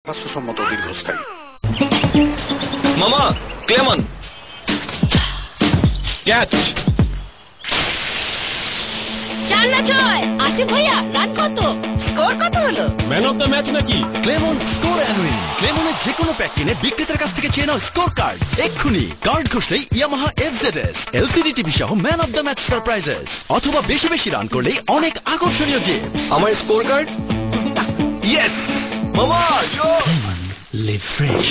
স্বাস্থ্যসম্মত দীর্ঘস্থায়ী। মামা ক্লেমন ক্যাচ। 4 না 6 আসিফ ভাইয়া রান কত, স্কোর কত হলো? ম্যান অফ দ্য ম্যাচ নাকি? ক্লেমন স্কোর অ্যানুইং। ক্লেমনের যে কোনো প্যাক কিনে বিক্রেতার কাছ থেকে চেয়ে নাও স্কোর কার্ড। এক্ষুনি কার্ড ঘষলেই ইয়ামাহা FZS LCD টিভি সহ man of the match surprises, অথবা বেশি বেশি রান করলেই অনেক আকর্ষণীয় গিফট। আমার স্কোর কার্ড। ইয়েস মামা, লিভ ফ্রেশ।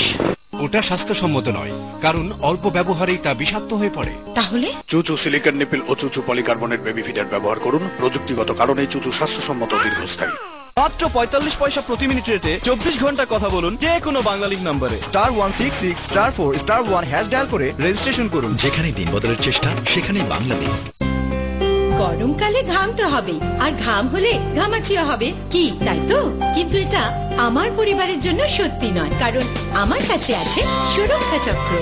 ওটা স্বাস্থ্যসম্মত নয়, কারণ অল্প ব্যবহারেই তা বিষাক্ত হয়ে পড়ে। তাহলে চুচু সিলিকন নিপিল ও চুচু পলিকার্বনেট বেবি ফিডার ব্যবহার করুন। প্রযুক্তিগত কারণে চুচু স্বাস্থ্যসম্মত দীর্ঘস্থায়ী। মাত্র 45 পয়সা প্রতি মিনিট রেটে 24 ঘন্টা কথা বলুন যে কোনো বাংলালিং নাম্বারে *166*4*1 হ্যাশ ডায়াল করে রেজিস্ট্রেশন করুন। যেখানে দিন বদলের চেষ্টা সেখানেই বাংলাদেশ। গরমকালে ঘামতে হবে, আর ঘাম হলে ঘামাচিও হবে, কি তাই তো? কিন্তু এটা আমার পরিবারের জন্য সত্যি নয়, কারণ আমার কাছে আছে সুরক্ষা চক্র।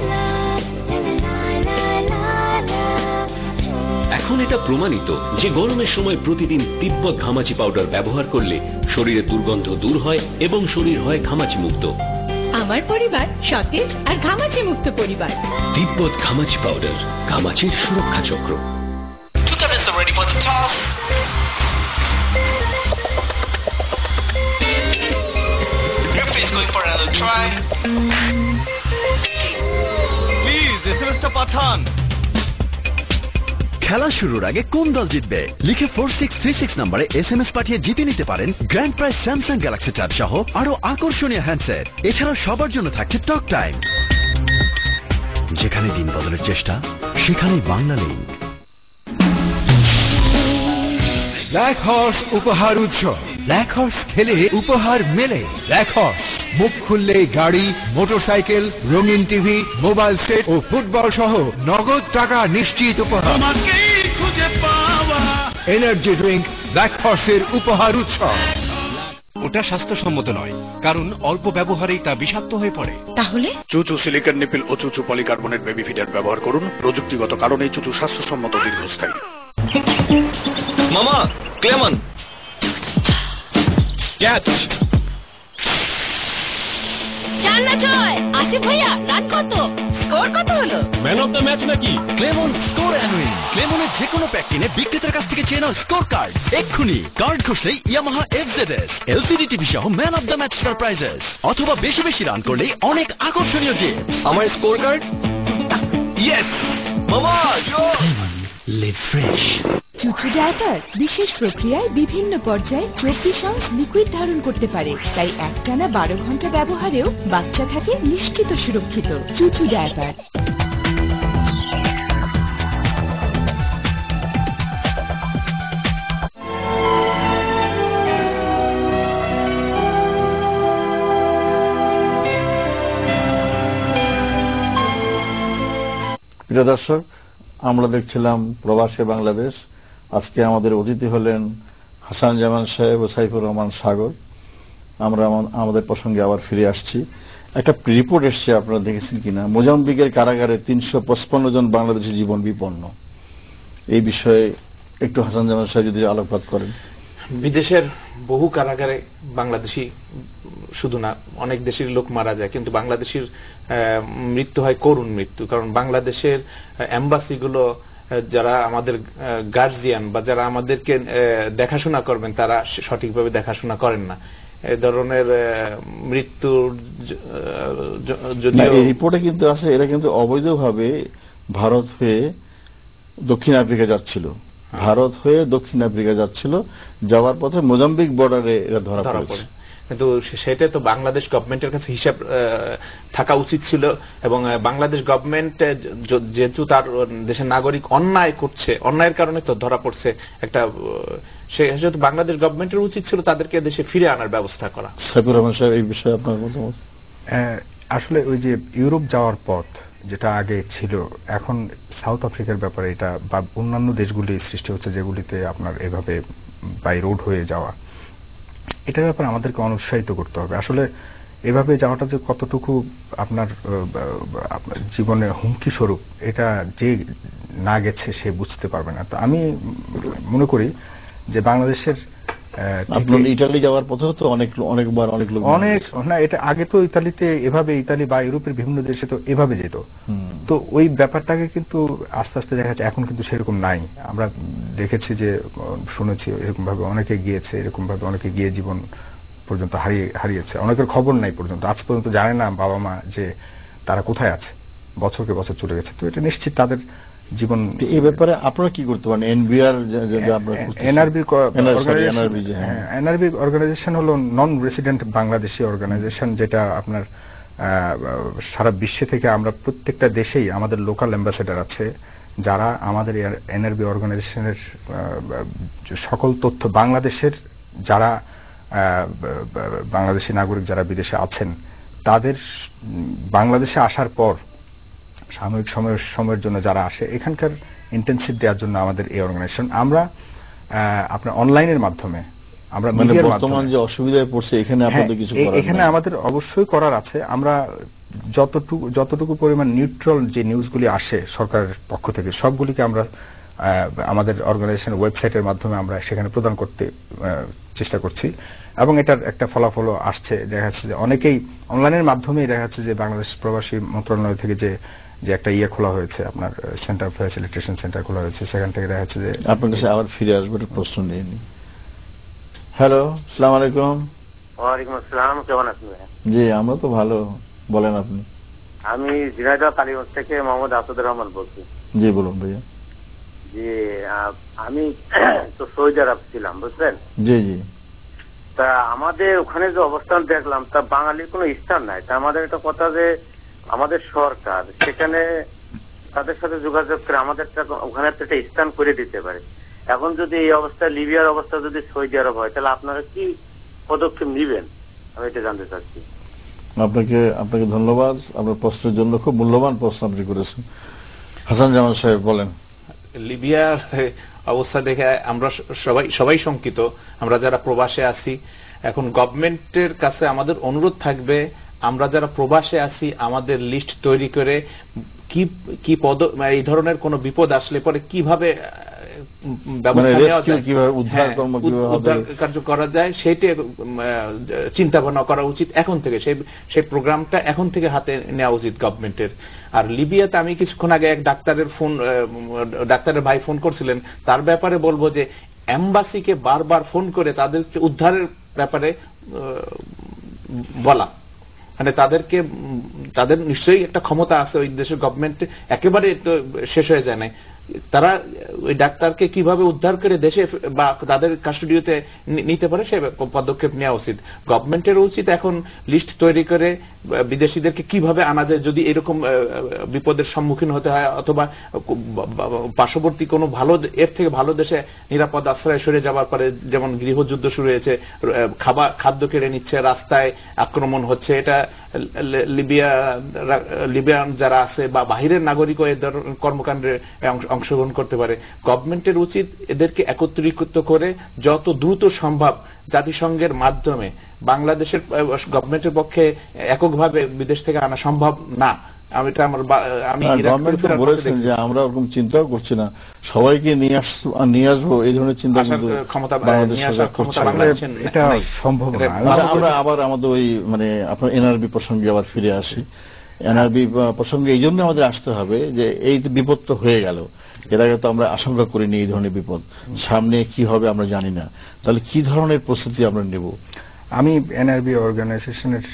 এখন এটা প্রমাণিত যে গরমের সময় প্রতিদিন তিব্বত ঘামাচি পাউডার ব্যবহার করলে শরীরে দুর্গন্ধ দূর হয় এবং শরীর হয় ঘামাচি মুক্ত। আমার পরিবার সতেজ আর ঘামাচি মুক্ত পরিবার। তিব্বত ঘামাচি পাউডার, ঘামাচির সুরক্ষা চক্র। Ready for the toss. Referee is going for another try. Please, SMS টা পাঠান। খেলা শুরুর আগে কোন দল জিতবে লিখে 4636 নম্বরে SMS পাঠিয়ে জিতে নিতে পারেন grand prize Samsung Galaxy tab সহ আরো আকর্ষণীয় হ্যান্ডসেট। এছাড়াও সবার জন্য থাকছে টক টাইম। যেখানে দিন বদলের চেষ্টা সেখানেই বাংলা লিংক। ব্ল্যাক হর্স উপহার উৎসব। ব্ল্যাক হর্স খেলে উপহার মেলে। ব্ল্যাক হর্স মুখ খুললেই গাড়ি, মোটরসাইকেল, রঙিন টিভি, মোবাইল সেট ও ফুটবল সহ নগদ টাকা নিশ্চিত উপহার। এনার্জি ড্রিঙ্ক ব্ল্যাক হর্সের উপহার উৎসব। ওটা স্বাস্থ্যসম্মত নয়, কারণ অল্প ব্যবহারেই তা বিষাক্ত হয়ে পড়ে। তাহলে চুচু সিলিকন নিপিল ও চুচু পলিকার্বনেট বেবি ফিডার ব্যবহার করুন। প্রযুক্তিগত কারণে চুচু স্বাস্থ্যসম্মত দীর্ঘস্থায়ী। মামা ক্লেমন ক্যাচ। 4 না 6 আসিফ ভাইয়া রান কত, স্কোর কত হলো? ম্যান অফ দ্য ম্যাচ নাকি? ক্লেমন স্কোর অ্যানুইং। ক্লেমনের যে কোনো প্যাক কিনে বিক্রেতার কাছ থেকে চেয়ে নাও স্কোর কার্ড। এক্ষুনি কার্ড ঘষলেই ইয়ামাহা FZS LCD টিভি সহ man of the match surprises, অথবা বেশি বেশি রান করলেই অনেক আকর্ষণীয় গিফট। আমার স্কোর কার্ড। ইয়েস মামা, লিভ ফ্রেশ। চুচু ডায়াপার বিশেষ প্রক্রিয়ায় বিভিন্ন পর্যায়ে 24 আউন্স লিকুইড ধারণ করতে পারে, তাই একটানা 12 ঘন্টা ব্যবহারেও বাচ্চা থাকে নিশ্চিত সুরক্ষিত। চুচু ডায়াপার। প্রিয় দর্শক, আমরা দেখছিলাম প্রবাসে বাংলাদেশ। আজকে আমাদের অতিথি হলেন হাসান জামান সাহেব ও সাইফুর রহমান সাগর। আমরা আমাদের প্রসঙ্গে আবার ফিরে আসছি। একটা রিপোর্ট এসছে, আপনারা দেখেছেন কিনা, মোজাম্বিকের কারাগারে 355 জন বাংলাদেশি জীবন বিপন্ন। এই বিষয়ে একটু হাসান জামান সাহেব যদি আলোকপাত করেন। বিদেশের বহু কারাগারে বাংলাদেশি শুধু না, অনেক দেশের লোক মারা যায়, কিন্তু বাংলাদেশির মৃত্যু হয় করুণ মৃত্যু। কারণ বাংলাদেশের এম্বাসিগুলো, যারা আমাদের গার্জিয়ান বা যারা আমাদেরকে দেখাশোনা করবেন, তারা সঠিকভাবে দেখাশোনা করেন না। এই ধরনের মৃত্যুর যদিও রিপোর্টে কিন্তু আছে, এরা কিন্তু অবৈধভাবে ভারত হয়ে দক্ষিণ আফ্রিকা যাচ্ছিল। ভারত হয়ে দক্ষিণ আফ্রিকা যাচ্ছিল, যাওয়ার পথে মোজাম্বিক বর্ডারে এরা ধরা পড়ে। কিন্তু সেটা তো বাংলাদেশ গভর্নমেন্টের কাছে হিসাব থাকা উচিত ছিল, এবং বাংলাদেশ গভর্নমেন্ট যেহেতু তার দেশের নাগরিক অন্যায় করছে, অন্যায়ের কারণে তো ধরা পড়ছে, একটা সেহেতু বাংলাদেশ গভর্নমেন্টের উচিত ছিল তাদেরকে দেশে ফিরে আনার ব্যবস্থা করা। সাইফুর রহমান সাহেব, এই বিষয়ে আপনার মতামত? আসলে ওই যে ইউরোপ যাওয়ার পথ যেটা আগে ছিল, এখন সাউথ আফ্রিকার ব্যাপারে এটা বা অন্যান্য দেশগুলি সৃষ্টি হচ্ছে যেগুলিতে আপনার এভাবে বাই রোড হয়ে যাওয়া, এটার ব্যাপারে আমাদেরকে অনুৎসাহিত করতে হবে। আসলে এভাবে যাওয়াটা যে কতটুকু আপনার জীবনে হুমকি স্বরূপ, এটা যে না গেছে সে বুঝতে পারবে না। তো আমি মনে করি যে বাংলাদেশের আপনার ইটালি যাওয়ার পথেও তো অনেকবার অনেক লোক না, এটা আগে তো ইতালিতে এভাবে, ইতালি বা ইউরোপের বিভিন্ন দেশে তো এভাবে যেত। তো ওই ব্যাপারটাকে কিন্তু আস্তে আস্তে দেখা যাচ্ছে এখন কিন্তু সেরকম নাই। আমরা দেখেছি যে, শুনেছি এরকম ভাবে অনেকে গিয়েছে, এরকম ভাবে অনেকে গিয়ে জীবন পর্যন্ত হারিয়েছে। অনেকের খবর নাই পর্যন্ত, আজ পর্যন্ত জানে না বাবা মা যে তারা কোথায় আছে, বছরকে বছর চলে গেছে। তো এটা নিশ্চিত তাদের জীবন। এই ব্যাপারে আপনারা কি করতে পারেন? এনআরবি অর্গানাইজেশন হলো নন রেসিডেন্ট বাংলাদেশি অর্গানাইজেশন, যেটা আপনার সারা বিশ্বে থেকে আমরা প্রত্যেকটা দেশেই আমাদের লোকাল অ্যাম্বাসেডার আছে, যারা আমাদের এনআরবি অর্গানাইজেশনের সকল তথ্য বাংলাদেশের যারা বাংলাদেশি নাগরিক যারা বিদেশে আছেন তাদের বাংলাদেশে আসার পর সাময়িক সময়ের জন্য যারা আসে এখানকার ইন্টার্নশিপ দেওয়ার জন্য আমাদের এই অর্গানাইজেশন। আমরা আপনার অনলাইনের মাধ্যমে, আমরা বর্তমান যে অসুবিধায় পড়ছে এখানে আপনাদের কিছু করার নেই? এখানে আমাদের অবশ্যই করার আছে। আমরা যতটুকু পরিমাণ নিউট্রাল যে নিউজগুলি আসে সরকারের পক্ষ থেকে সবগুলিকে আমরা আমাদের অর্গানাইজেশনের ওয়েবসাইটের মাধ্যমে আমরা সেখানে প্রদান করতে চেষ্টা করছি, এবং এটার একটা ফলাফলও আসছে। দেখা যাচ্ছে যে অনেকেই অনলাইনের মাধ্যমেই দেখা যাচ্ছে যে বাংলাদেশ প্রবাসী মন্ত্রণালয় থেকে যে একটা খোলা হয়েছে, আপনার সেন্টার ফ্যাসিলিটেশন সেন্টার খোলা হয়েছে, সেখান থেকে দেখা যাচ্ছে যে আপনার কাছে আবার ফিরে আসবে একটা প্রশ্ন নিয়ে নি। হ্যালো, আসসালামু আলাইকুম। ওয়ালাইকুম আসসালাম, কেমন আছেন? জি, আমরা তো ভালো। বলেন আপনি। আমি ঝিনাইদহ কালীগঞ্জ থেকে মোহাম্মদ আসাদুর রহমান বলছি। জি বলুন ভাইয়া। জি, আমি তো সৌদি আরব ছিলাম, বুঝলেন? জি জি। তা আমাদের ওখানে যে অবস্থান দেখলাম, তা বাঙালির কোনো স্থান নাই। তা আমাদের একটা কথা যে আমাদের সরকার সেখানে তাদের সাথে যোগাযোগ করে আমাদের ওখানে একটা স্থান করে দিতে পারে। এখন যদি এই অবস্থা, লিবিয়ার অবস্থা যদি সৌদি আরব হয়, তাহলে আপনারা কি পদক্ষেপ নিবেন? আমি এটা জানতে চাচ্ছি। আপনাকে ধন্যবাদ আপনার প্রশ্নের জন্য। খুব মূল্যবান প্রশ্ন আপনি করেছেন। হাসান জামান সাহেব বলেন। লিবিয়ার অবস্থা দেখে আমরা সবাই শঙ্কিত, আমরা যারা প্রবাসে আছি। এখন গভর্নমেন্টের কাছে আমাদের অনুরোধ থাকবে, আমরা যারা প্রবাসে আছি আমাদের লিস্ট তৈরি করে কি এই ধরনের কোন বিপদ আসলে পরে কিভাবে উদ্ধার কার্য করা যায় সেটা চিন্তা ভাবনা করা উচিত এখন থেকে। সেই প্রোগ্রামটা এখন থেকে হাতে নেওয়া উচিত গভর্নমেন্টের। আর লিবিয়াতে আমি কিছুক্ষণ আগে এক ডাক্তারের ভাই ফোন করছিলেন, তার ব্যাপারে বলবো যে এম্বাসিকে বারবার ফোন করে তাদেরকে উদ্ধারের ব্যাপারে বলা, মানে তাদের নিশ্চয়ই একটা ক্ষমতা আছে, ওই দেশের গভর্নমেন্ট একেবারে তো শেষ হয়ে যায় নাই। তারা ওই ডাক্তারকে কিভাবে উদ্ধার করে দেশে বা তাদের কাস্টডিতে নিতে পারে সে পদক্ষেপ নেওয়া উচিত। গভর্নমেন্টের উচিত এখন লিস্ট তৈরি করে বিদেশিদেরকে কিভাবে আনা যায় যদি এরকম বিপদের সম্মুখীন হতে হয়, অথবা পার্শ্ববর্তী কোনো এর থেকে ভালো দেশে নিরাপদ আশ্রয় সরে যাওয়ার পরে, যেমন গৃহযুদ্ধ শুরু হয়েছে, খাদ্য কেড়ে নিচ্ছে, রাস্তায় আক্রমণ হচ্ছে। এটা লিবিয়ান যারা আছে বা বাহিরের নাগরিকও এ ধরনের কর্মকাণ্ডে অংশগ্রহণ করতে পারে। গভর্নমেন্টের উচিত এদেরকে একত্রীকৃত করে যত দ্রুত সম্ভব জাতিসংঘের মাধ্যমে, বাংলাদেশের গভর্নমেন্টের পক্ষে এককভাবে বিদেশ থেকে আনা সম্ভব না। বলেছেন যে আমরা ওরকম চিন্তাও করছি না, সবাইকে নিয়ে আসবো এই ধরনের চিন্তা এটা সম্ভব না। আমরা আবার আমাদের ওই আপনার এনআরবি প্রসঙ্গে আবার ফিরে আসি। এনআরবি প্রসঙ্গে এই জন্য আমাদের আসতে হবে যে এই বিপদ তো হয়ে গেল, এর আগে তো আমরা আশঙ্কা করিনি এই ধরনের বিপদ, সামনে কি হবে আমরা জানি না, তাহলে কি ধরনের প্রস্তুতি আমরা নেব? আমি এনআরবি অর্গানাইজেশনের